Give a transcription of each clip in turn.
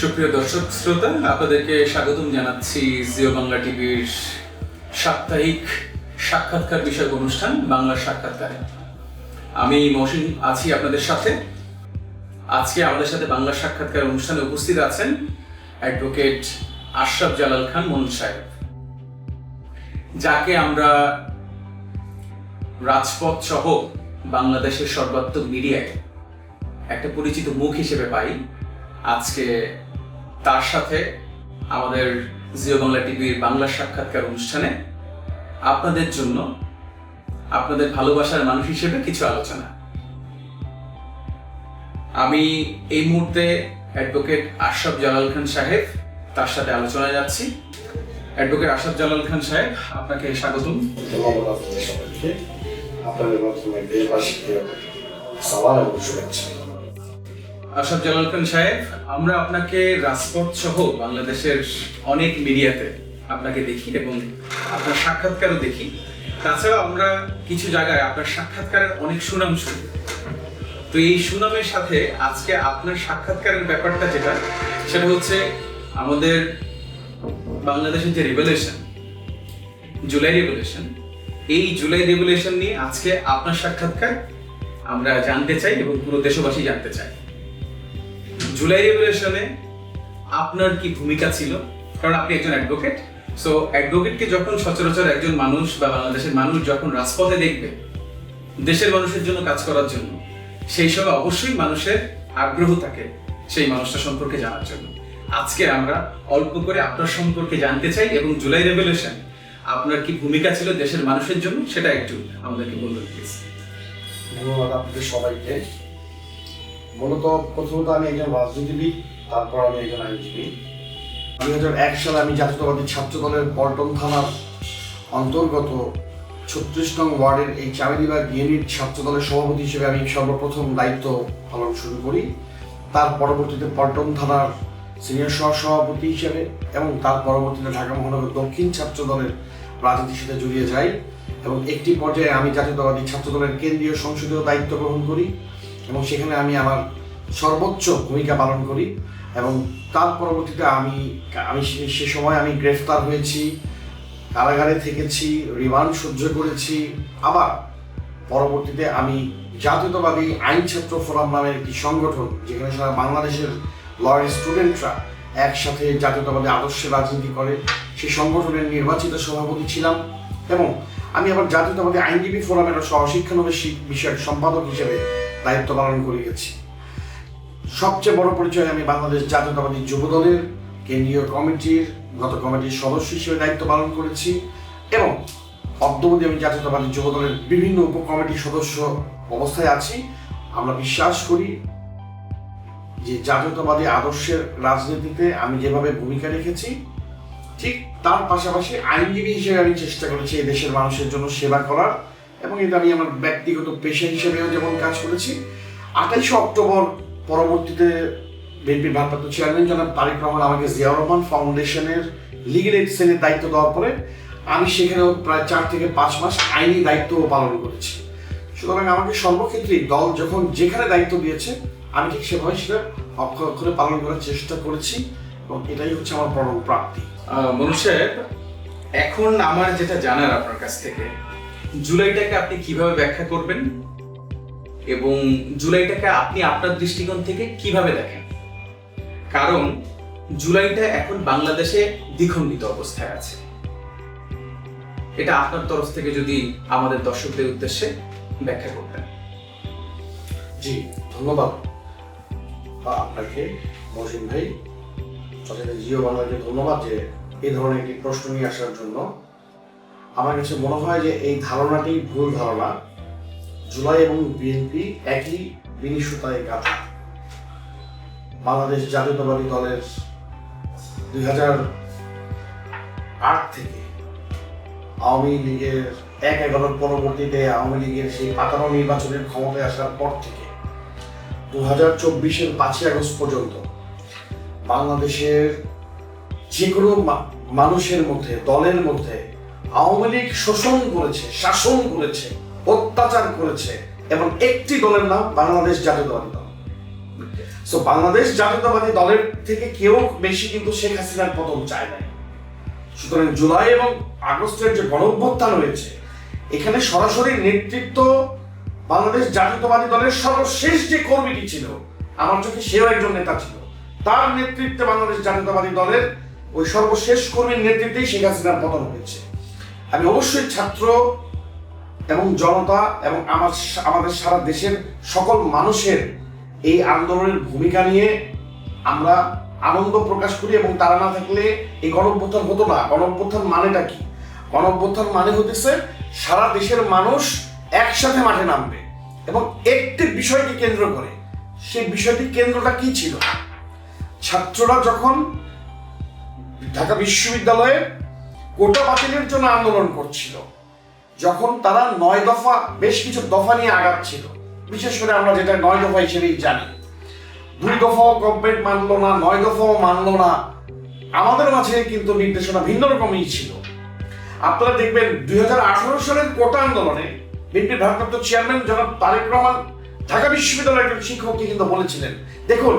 সুপ্রিয় দর্শক শ্রোতা, আপনাদেরকে স্বাগতম জানাচ্ছি জিও বাংলা টিভির সাপ্তাহিক সাক্ষাৎকার বিষয়ক অনুষ্ঠান বাংলার সাক্ষাৎকারে। আমি মহসিন আছি আপনাদের সাথে। আজকে আমাদের সাথে বাংলার সাক্ষাৎকার অনুষ্ঠানে উপস্থিত আছেন অ্যাডভোকেট আশরাফ জালাল খান মনু সাহেব, যাকে আমরা রাজপথ সহ বাংলাদেশের সর্বাত্মক মিডিয়ায় একটা পরিচিত মুখ হিসেবে পাই। আজকে তার সাথে আমাদের জিও বাংলা টিভির বাংলার সাক্ষাৎকার অনুষ্ঠানে আপনাদের জন্য, আপনাদের ভালোবাসার মানুষ হিসেবে কিছু আলোচনা। আমি এই মুহূর্তে অ্যাডভোকেট আশরাফ জালাল খান সাহেব তার সাথে আলোচনায় যাচ্ছি। অ্যাডভোকেট আশরাফ জালাল খান সাহেব, আপনাকে স্বাগতম। আশরাফ জালাল খান সাহেব, আমরা আপনাকে রাজপথ সহ বাংলাদেশের অনেক মিডিয়াতে আপনাকে দেখি এবং আপনার সাক্ষাৎকারও দেখি। তাছাড়া আমরা কিছু জায়গায় আপনার সাক্ষাৎকারের অনেক সুনাম শুনি। তো এই সুনামের সাথে আজকে আপনার সাক্ষাৎকারের ব্যাপারটা যেটা, সেটা হচ্ছে আমাদের বাংলাদেশের যে রেভলিউশন, জুলাই রেভলিউশন, এই জুলাই রেভলিউশন নিয়ে আজকে আপনার সাক্ষাৎকার আমরা জানতে চাই এবং পুরো দেশবাসী জানতে চাই। জুলাই রেভলিউশনে আপনার কি ভূমিকা ছিল? কারণ আপনি একজন অ্যাডভোকেট। সো অ্যাডভোকেটকে যখন সচরাচর একজন মানুষ বা বাংলাদেশের মানুষ যখন রাজপথে দেখবে দেশের মানুষের জন্য কাজ করার জন্য, সেই সময় অবশ্যই মানুষের আগ্রহ থাকে সেই মানুষটা সম্পর্কে জানার জন্য। আজকে আমরা অল্প করে আপনার সম্পর্কে জানতে চাই এবং জুলাই রেভলিউশন আপনার কি ভূমিকা ছিল দেশের মানুষের জন্য, সেটা একটু আমাদেরকে বলবেন প্লিজ। ধন্যবাদ আপনাদের সবাইকে। মূলত প্রথমত আমি একজন রাজনীতিবিদ, তারপর আমি একজন আইনজীবী। 2001 সালে আমি জাতীয়তাবাদী ছাত্র দলের পল্টন থানার অন্তর্গত 36 নং ওয়ার্ডের এই চামেলিবাগ ইউনিট ছাত্র দলের সভাপতি হিসেবে আমি সর্বপ্রথম দায়িত্ব পালন শুরু করি। তার পরবর্তীতে পল্টন থানার সিনিয়র সহসভাপতি হিসেবে এবং তার পরবর্তীতে ঢাকা মহানগর দক্ষিণ ছাত্র দলের রাজনীতির সাথে জড়িয়ে যাই এবং একটি পর্যায়ে আমি জাতীয়তাবাদী ছাত্র দলের কেন্দ্রীয় সংসদীয় দায়িত্ব গ্রহণ করি এবং সেখানে আমি আমার সর্বোচ্চ ভূমিকা পালন করি। এবং তার পরবর্তীতে আমি সে সময় আমি গ্রেফতার হয়েছি, কারাগারে থেকেছি, রিমান্ড সহ্য করেছি। আবার পরবর্তীতে আমি জাতীয়তাবাদী আইন ছাত্র ফোরাম নামের একটি সংগঠন, যেখানে সারা বাংলাদেশের লয়ার স্টুডেন্টরা একসাথে জাতীয়তাবাদী আদর্শে রাজনীতি করে, সেই সংগঠনের নির্বাচিত সভাপতি ছিলাম। এবং আমি আবার জাতীয়তাবাদী আইনজীবী ফোরামের সহশিক্ষানবিশ বিষয়ক সম্পাদক হিসেবে দায়িত্ব পালন করে গেছি। সবচেয়ে বড় পরিচয়, আমি বাংলাদেশ জাতীয়তাবাদী যুব দলের কেন্দ্রীয় কমিটির সদস্য হিসেবে দায়িত্ব পালন করেছি এবং অদ্যাবধি আমি জাতীয়তাবাদী যুব দলের বিভিন্ন উপকমিটির সদস্য অবস্থায় আছি। আমরা বিশ্বাস করি যে জাতীয়তাবাদী আদর্শের রাজনীতিতে আমি যেভাবে ভূমিকা রেখেছি, ঠিক তার পাশাপাশি আইনজীবী হিসেবে আমি চেষ্টা করেছি এই দেশের মানুষের জন্য সেবা করার, এবং এটা আমি আমার ব্যক্তিগত পেশা হিসেবেও যেমন কাজ করেছি। 28 অক্টোবর পরবর্তীতে বিএনপির ভারপ্রাপ্ত চেয়ারম্যান জনাব তারেক রহমান আমাকে জিয়াউর রহমান ফাউন্ডেশনের লিগ্যাল এইড সেলের দায়িত্ব দেওয়ার পরে আমি সেখানেও প্রায় 4 থেকে 5 মাস আইনি দায়িত্বও পালন করেছি। সুতরাং আমাকে সর্বক্ষেত্রেই দল যখন যেখানে দায়িত্ব দিয়েছে আমি ঠিক সেভাবে সেটা অক্ষরে পালন করার চেষ্টা করেছি এবং এটাই হচ্ছে আমার পরম প্রাপ্তি। মনু সাহেব, এখন আমার যেটা জানার আপনার কাছ থেকে, জুলাইটাকে আপনি কিভাবে ব্যাখ্যা করবেন এবং জুলাইটাকে আপনি আপনার দৃষ্টিকোণ থেকে কিভাবে দেখেন? কারণ জুলাইটা এখন বাংলাদেশে দ্বিখণ্ডিত অবস্থায় আছে। এটা আপনার তরফ থেকে যদি আমাদের দর্শকদের উদ্দেশ্যে ব্যাখ্যা করতেন। জি, ধন্যবাদ আপনাকে মহসিন ভাই, তাছাড়া জিও বাংলাকে ধন্যবাদ যে এই ধরনের একটি প্রশ্ন নিয়ে আসার জন্য। আমার কাছে মনে হয় যে এই ধারণাটি ভুল ধারণা। জুলাই এবং বিএনপি একই বিনি সুতায় গাঁথা। বাংলাদেশ জাতীয়তাবাদী দলের 2008 থেকে আওয়ামী লীগের 1/11 পরবর্তীতে আওয়ামী লীগের সেই পাতানো নির্বাচনের ক্ষমতায় আসার পর থেকে 2024-এর 5ই আগস্ট পর্যন্ত বাংলাদেশের যে কোনো মানুষের মধ্যে, দলের মধ্যে আওয়ামী লীগ শোষণ করেছে, শাসন করেছে, অত্যাচার করেছে এবং একটি দলের নাম বাংলাদেশ জাতীয়তাবাদী দল। সো বাংলাদেশ জাতীয়তাবাদী দলের থেকে কেউ বেশি কিন্তু শেখ হাসিনার পতন চায় নাই। সুতরাং জুলাই এবং আগস্টের যে গণঅভ্যুত্থান হয়েছে, এখানে সরাসরি নেতৃত্ব বাংলাদেশ জাতীয়তাবাদী দলের সর্বশেষ যে কর্মীটি ছিল, আমার চোখে সেও একজন নেতা ছিল, তার নেতৃত্বে বাংলাদেশ জাতীয়তাবাদী দলের ওই সর্বশেষ কর্মীর নেতৃত্বেই শেখ হাসিনার পতন হয়েছে। আমি অবশ্যই ছাত্র এবং জনতা এবং আমাদের সারা দেশের সকল মানুষের এই আন্দোলনের ভূমিকা নিয়ে আমরা আনন্দ প্রকাশ করি, এবং তারা না থাকলে এই গণঅভ্যুত্থান হতো না। গণঅভ্যুত্থান মানেটা কি? গণঅভ্যুত্থান মানে হতেছে সারা দেশের মানুষ একসাথে মাঠে নামবে এবং একটি বিষয়কে কেন্দ্র করে। সেই বিষয়টি কেন্দ্রটা কি ছিল? ছাত্ররা যখন ঢাকা বিশ্ববিদ্যালয়ে কোটা বাতিলের জন্য আন্দোলন করছিল, যখন তারা 9 দফা বেশ কিছু দফা নিয়ে আগাচ্ছিল, বিশেষ করে আমরা যেটা 9 দফা হিসেবেই জানি, 2 দফাও গভর্নমেন্ট মানলো না, 9 দফাও মানলো না, আমাদের মাঝে কিন্তু নির্দেশনা ভিন্ন রকমই ছিল। আপনারা দেখবেন 2018 সালের কোটা আন্দোলনে বিএনপির ভারপ্রাপ্ত চেয়ারম্যান জনাব তারেক রহমান ঢাকা বিশ্ববিদ্যালয়ের একজন শিক্ষককে কিন্তু বলেছিলেন, দেখুন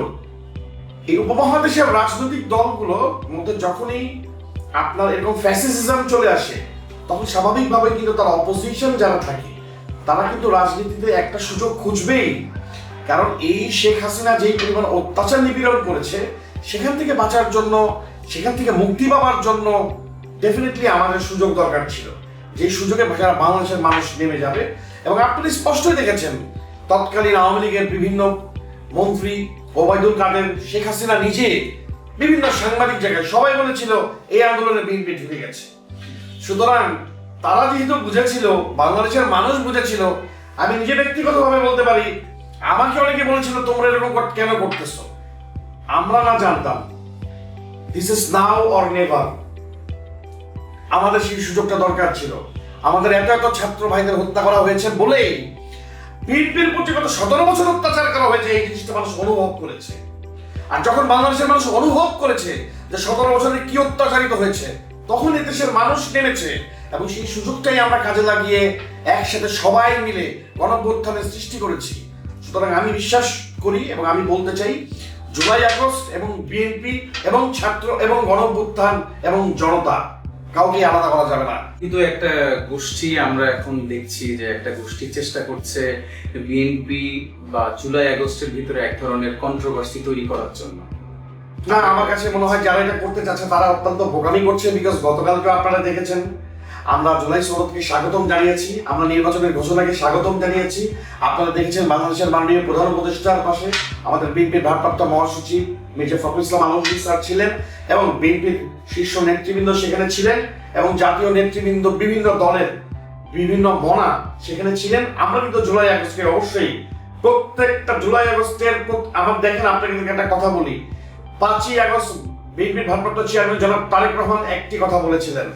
এই উপমহাদেশের রাজনৈতিক দলগুলোর মধ্যে যখনই আপনার এরকম ফ্যাসিজম চলে আসে, তখন স্বাভাবিকভাবে কিন্তু তার অপোজিশন যারা থাকে তারা কিন্তু রাজনীতিতে একটা সুযোগ খুঁজবেই। কারণ এই শেখ হাসিনা যেই পরিমাণ অত্যাচার নিপীড়ন করেছে, সেখান থেকে বাঁচার জন্য, সেখান থেকে মুক্তি পাওয়ার জন্য ডেফিনেটলি আমাদের সুযোগ দরকার ছিল, যে সুযোগে বাংলাদেশের মানুষ নেমে যাবে। এবং আপনি স্পষ্টই দেখেছেন তৎকালীন আওয়ামী লীগের বিভিন্ন মন্ত্রী, ওবায়দুল কাদের, শেখ হাসিনা নিজে বিভিন্ন সাংবাদিক জায়গায় সবাই বলেছিল এই আন্দোলনে বিএনপি ঢুকে গেছে। সুতরাং তারা যেহেতু বুঝেছিল, বাংলাদেশের মানুষ বুঝেছিল, আমি নিজে ব্যক্তিগতভাবে বলতে পারি, আমাকে অনেকে বলেছিল তোমরা এরকম কেন করতেছো, আমরা না জানতাম this is now or never. আমাদের সেই সুযোগটা দরকার ছিল। আমাদের এত এত ছাত্র ভাইদের হত্যা করা হয়েছে বলেই বিএনপির প্রতি গত 17 বছর অত্যাচার করা হয়েছে, এই জিনিসটা মানুষ অনুভব করেছে। আর যখন বাংলাদেশের মানুষ অনুভব করেছে যে 17 বছরে কি অত্যাচারিত হয়েছে, তখন এই দেশের মানুষ নেমেছে, এবং সেই সুযোগটাই আমরা কাজে লাগিয়ে একসাথে সবাই মিলে গণঅভ্যুত্থানের সৃষ্টি করেছি। সুতরাং আমি বিশ্বাস করি এবং আমি বলতে চাই, জুলাই আগস্ট এবং বিএনপি এবং ছাত্র এবং গণঅভ্যুত্থান এবং জনতা কাউকে আলাদা করা যাবে না। কিন্তু একটা গোষ্ঠী আমরা এখন দেখছি যে একটা গোষ্ঠী চেষ্টা করছে বিএনপি বা জুলাই আগস্টের ভিতরে এক ধরনের কন্ট্রোভার্সি তৈরি করার জন্য। না, আমার কাছে মনে হয় যারা এটা করতে চাচ্ছে তারা অত্যন্ত বোকামি করছে। বিকজ গতকালকে আপনারা দেখেছেন আমরা জুলাই সনদকে স্বাগতম জানিয়েছি, আমরা নির্বাচনের ঘোষণাকে স্বাগতম জানিয়েছি। আপনারা দেখেছেন বাংলাদেশের মাননীয় প্রধান উপদেষ্টার পাশে আমাদের বিএনপির ভারপ্রাপ্ত মহাসচিব মির্জা ফখরুল ইসলাম আলমগীর স্যার ছিলেন, এবং বিএনপির শীর্ষ নেতৃবৃন্দ সেখানে ছিলেন, এবং জাতীয় নেতৃবৃন্দ বিভিন্ন দলের বিভিন্ন মনা সেখানে ছিলেন। আমরা কিন্তু জুলাই আগস্টকে অবশ্যই প্রত্যেকটা জুলাই আগস্টের আমার দেখেন, আপনাকে একটা কথা বলি, 5ই আগস্ট বিএনপির ভারপ্রাপ্ত চেয়ারম্যান জনাব তারেক রহমান একটি কথা বলেছিলেন,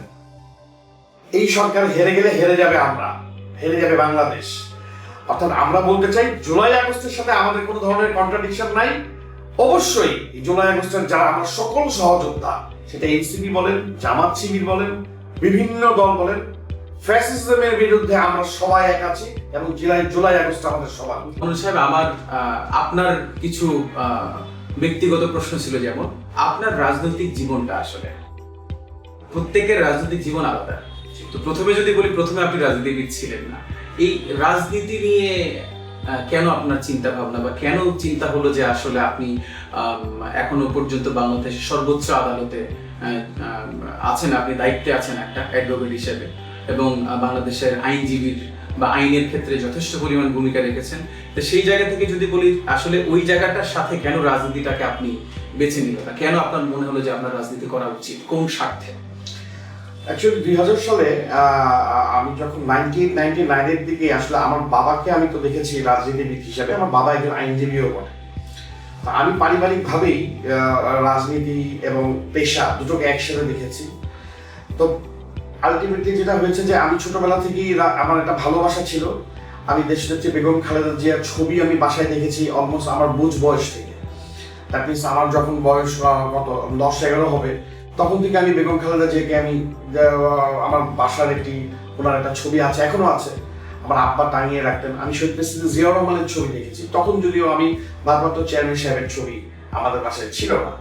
এই সরকার হেরে গেলে হেরে যাবে আমরা, হেরে যাবে বাংলাদেশ। অর্থাৎ আমরা বলতে চাই জুলাই আগস্টের সাথে আমাদের কোনো ধরনের কন্ট্রাডিকশন নাই। অবশ্যই এই জুলাই আগস্টের যারা আমরা সকল সহযোদ্ধা, সেটা এনসিপি বলেন, জামাত শিবির বলেন, বিভিন্ন দল বলেন, ফ্যাসিজমের বিরুদ্ধে আমরা সবাই এক আছি, এবং জুলাই আগস্ট আমাদের সবার। অনুজ সাহেব, আমার আপনার কিছু ব্যক্তিগত প্রশ্ন ছিল, যেমন আপনার রাজনৈতিক জীবনটা, আসলে প্রত্যেকের রাজনৈতিক জীবন আলাদা। তো প্রথমে যদি বলি, প্রথমে আপনি রাজনীতিবিদ ছিলেন না, এই রাজনীতি নিয়ে কেন আপনার চিন্তা ভাবনা, বা কেন চিন্তা হলো যে আসলে আপনি এখনো পর্যন্ত বাংলাদেশের সর্বোচ্চ আদালতে আছেন, আপনি দায়িত্বে আছেন একটা অ্যাডভোকেট হিসেবে, এবং বাংলাদেশের আইনজীবীর বা আইনের ক্ষেত্রে যথেষ্ট পরিমাণ ভূমিকা রেখেছেন। তো সেই জায়গা থেকে যদি বলি, আসলে ওই জায়গাটার সাথে কেন রাজনীতিটাকে আপনি বেছে নিলেন, কেন আপনার মনে হলো যে আপনার রাজনীতি করা উচিত, কোন স্বার্থে? অ্যাকচুয়ালি 2000 সালে আমি যখন 1999-এর দিকে আসলে আমার বাবাকে আমি তো দেখেছি রাজনীতিবিদ হিসাবে, আমার বাবা একজন আইনজীবীও বটে। আমি পারিবারিকভাবেই রাজনীতি এবং পেশা দুটোকে একসাথে দেখেছি। তো আলটিমেটলি যেটা হয়েছে যে আমি ছোটবেলা থেকেই আমার একটা ভালোবাসা ছিল। আমি দেশনেত্রী বেগম খালেদা জিয়ার ছবি আমি বাসায় দেখেছি অলমোস্ট আমার বুঝ বয়স থেকে। দ্যাট মিনস আমার যখন বয়স কত 10-11 হবে, তখন থেকে আমি বেগম খালেদা জিয়াকে আমি আমার বাসার ওনার একটা ছবি আছে, এখনো আছে, আমার আব্বা টাঙিয়ে রাখতেন। আমি শহীদ প্রেসিডেন্ট জিয়াউর রহমানের ছবি দেখেছি, তখন যদিও আমি ভারপ্রাপ্ত চেয়ারম্যান সাহেবের ছবি আমাদের বাসায় ছিল না।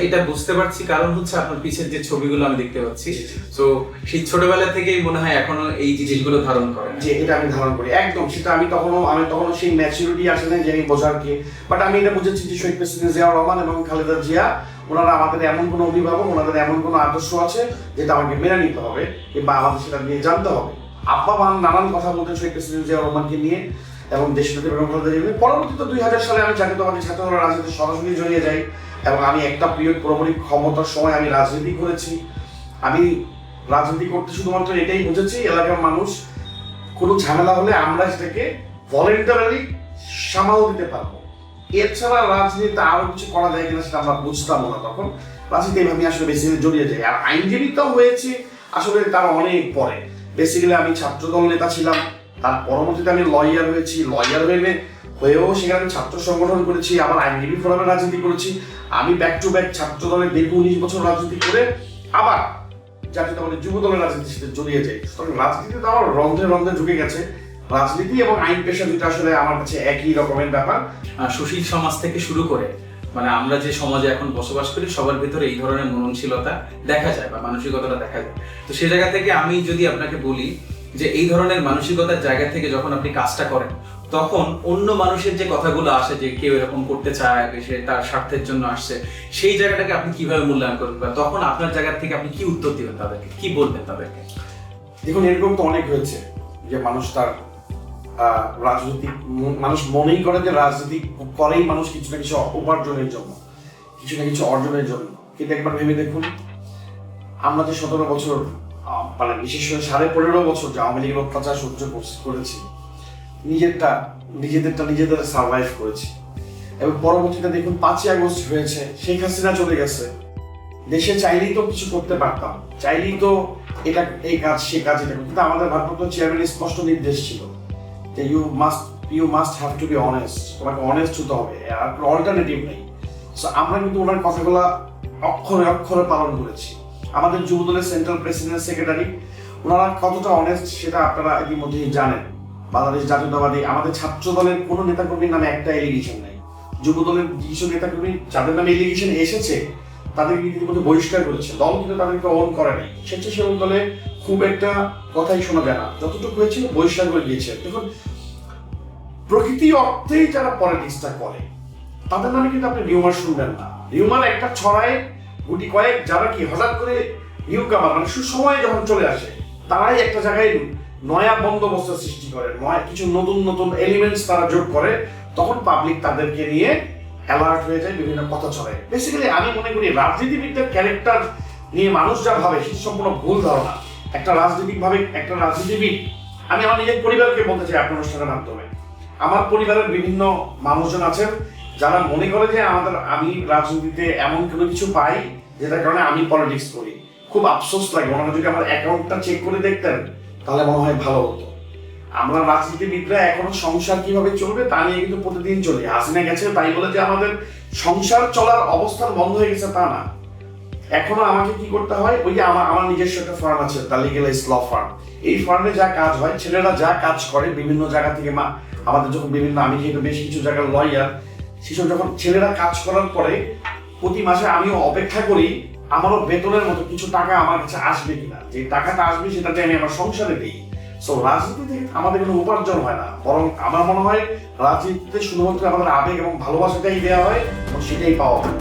এটা বুঝতে পারছি, কারণ হচ্ছে আপনার পিছের যে ছবিগুলো আমি দেখতে পাচ্ছি, তো সেই ছোটবেলা থেকেই মনে হয় এখনো এই জিনিসগুলো ধারণ করেন। যে এটা আমি ধারণ করি একদম, সেটা আমি তখনও সেই ম্যাচুরিটি আসে না যে আমি বোঝার কি, বাট আমি এটা বুঝেছি যে শহীদ প্রেসিডেন্ট জিয়াউর রহমান এবং খালেদা জিয়া ওনারা আমাদের এমন কোনো অভিভাবক, ওনাদের এমন কোনো আদর্শ আছে যেটা আমাকে মেনে নিতে হবে কিংবা আমাদের সেটা নিয়ে জানতে হবে। আব্বা মা নানান কথা বলতেন শহীদ প্রেসিডেন্ট জিয়াউর রহমানকে নিয়ে এবং দেশনেত্রী বেগম খালেদা জিয়া নিয়ে। পরবর্তীতে 2000 সালে আমি জাতীয়তাবাদী ছাত্রদলের রাজনীতি সরাসরি জড়িয়ে যাই এবং আমি একটা পিরিয়ড পুরোপুরি ক্ষমতার সময় আমি রাজনীতি করেছি। আমি রাজনীতি করতে শুধুমাত্র এটাই বুঝেছি, এলাকার মানুষ কোনো ঝামেলা হলে আমরা সেটাকে ভলেন্টারিলি সামাল দিতে পারবো। এছাড়া রাজনীতিতে আরো কিছু করা যায় কিনা সেটা আমরা বুঝতাম না তখন। রাজনীতি আমি আসলে বেসিক্যালি জড়িয়ে যাই। আর আইনজীবীটাও হয়েছে আসলে তার অনেক পরে। বেসিক্যালি আমি ছাত্রদল নেতা ছিলাম, তার পরবর্তীতে আমি লয়ার হয়েছি। লয়ার হয়েও সেখানে আমি ছাত্র সংগঠন করেছি, আবার আইনজীবী ফোরামে রাজনীতি করেছি। আমি ব্যাক টু ব্যাক ছাত্র দলের দীর্ঘ 19 বছর রাজনীতি করে আবার জাতীয়তাবাদী যুব দলের রাজনীতির সাথে জড়িয়ে যাই। রাজনীতিতে আমার রন্ধে রন্ধে ঢুকে গেছে। রাজনীতি এবং আইন পেশা দুটো আসলে আমার কাছে একই রকমের ব্যাপার। সুশীল সমাজ থেকে শুরু করে মানে আমরা যে সমাজে এখন বসবাস করি সবার ভিতরে এই ধরনের মননশীলতা দেখা যায় বা মানসিকতাটা দেখা যায়। তো সেই জায়গা থেকে আমি যদি আপনাকে বলি যে এই ধরনের মানসিকতার জায়গা থেকে যখন আপনি কাজটা করেন, তখন অন্য মানুষের যে কথাগুলো আসে যে কেউ এরকম করতে চায়, সে তার স্বার্থের জন্য আসছে, সেই জায়গাটাকে আপনি কিভাবে মূল্যায়ন করবেন বা তখন আপনার জায়গা থেকে আপনি কি উত্তর দিবেন তাদেরকে, কি বলবেন তাদেরকে? দেখুন, এরকম তো অনেক হয়েছে যে মানুষ তার রাজনৈতিক মানুষ মনেই করে যে রাজনীতি করেই মানুষ কিছু না কিছু উপার্জনের জন্য, কিছু না কিছু অর্জনের জন্য। কিন্তু একবার ভেবে দেখুন, আমরা যে 17 বছর মানে বিশেষ করে 15.5 বছর যে আওয়ামী লীগের অত্যাচার সহ্য করেছি, নিজেদের সার্ভাইভ করেছি। এবং পরবর্তীতে দেখুন 5ই আগস্ট হয়েছে, শেখ হাসিনা চলে গেছে। দেশে চাইলেই তো কিছু করতে পারতাম, চাইলেই তো এটা এই কাজ সে কাজ এটা, কিন্তু আমাদের ভারপ্রাপ্ত চেয়ারম্যানের স্পষ্ট নির্দেশ ছিল যে you must have to be honest, তোমাকে অনেস্ট হতে হবে, আর অল্টারনেটিভ নেই। সো আমরা কিন্তু ওনার কথাগুলো অক্ষরে অক্ষরে পালন করেছি। আমাদের যুবদলের সেন্ট্রাল প্রেসিডেন্ট সেক্রেটারি ওনারা কতটা অনেস্ট সেটা আপনারা ইতিমধ্যেই জানেন। বাংলাদেশ জাতীয়তাবাদী আমাদের ছাত্র দলের কোনো নেতাকর্মীর নামে একটা এলিগেশন নেই। যুবদলের কিছু নেতাকর্মী যাদের নামে এলিগেশন এসেছে তাদেরকে ইতিমধ্যে বহিষ্কার করেছে, দল কিন্তু তাদেরকে অন করে নাই। স্বেচ্ছাসেবক দলে খুব একটা কথাই শোনা যায় না, যতটুকু হয়েছে বহিষ্কার করে দিয়েছে। দেখুন, প্রকৃতি অর্থেই যারা পলিটিক্সটা করে তাদের নামে কিন্তু আপনি রিউমার শুনবেন না। রিউমার একটা ছড়ায় গুটি কয়েক, যারা কি হঠাৎ করে নিউকামার মানে সুসময়ে যখন চলে আসে তারাই একটা জায়গায় নয়া বন্দোবস্ত সৃষ্টি করে, নয়া কিছু নতুন নতুন এলিমেন্টস তারা যোগ করে, তখন পাবলিক তাদেরকে নিয়ে অ্যালার্ট হয়ে যায়, বিভিন্ন কথা ছড়ায়। বেসিক্যালি আমি মনে করি রাজনীতিবিদদের ক্যারেক্টার নিয়ে মানুষ যা ভাবে সেটা সম্পূর্ণ ভুল ধারণা। একটা রাজনীতিবিদ, আমি আমার নিজের পরিবারকে বলতে চাই আপনার অনুষ্ঠানের মাধ্যমে, আমার পরিবারের বিভিন্ন মানুষজন আছেন যারা মনে করে যে আমি রাজনীতিতে এমন কোনো কিছু পাই যেটার কারণে আমি পলিটিক্স করি। খুব আফসোস লাগে, ওনারা যদি আমার অ্যাকাউন্টটা চেক করে দেখতেন তাহলে মনে হয় ভালো হতো। আমরা রাজনীতিবিদরা এখনো সংসার কিভাবে চলবে তা নিয়ে কিন্তু প্রতিদিন চলি। হাসিনা গেছে তাই বলে যে আমাদের সংসার চলার অবস্থান বন্ধ হয়ে গেছে তা না। এখনো আমাকে কি করতে হয়, ওই যে আমার নিজস্ব একটা ফার্ম আছে, দ্য লিগ্যালাইজড ল ফার্ম। এই ফার্মে যা কাজ হয়, ছেলেরা যা কাজ করে বিভিন্ন জায়গা থেকে, আমাদের যখন আমি যেহেতু বেশ কিছু জায়গার লয়ার, সেসব যখন ছেলেরা কাজ করার পরে প্রতি মাসে আমিও অপেক্ষা করি আমারও বেতনের মতো কিছু টাকা আমার কাছে আসবে কিনা, যে টাকাটা আসবে সেটাতে আমি আমার সংসারে দিই। সো রাজনীতি থেকে আমাদের কোনো উপার্জন হয় না, বরং আমার মনে হয় রাজনীতিতে শুধুমাত্র আমাদের আবেগ এবং ভালোবাসাটাই দেওয়া হয় এবং সেটাই পাওয়া হয়।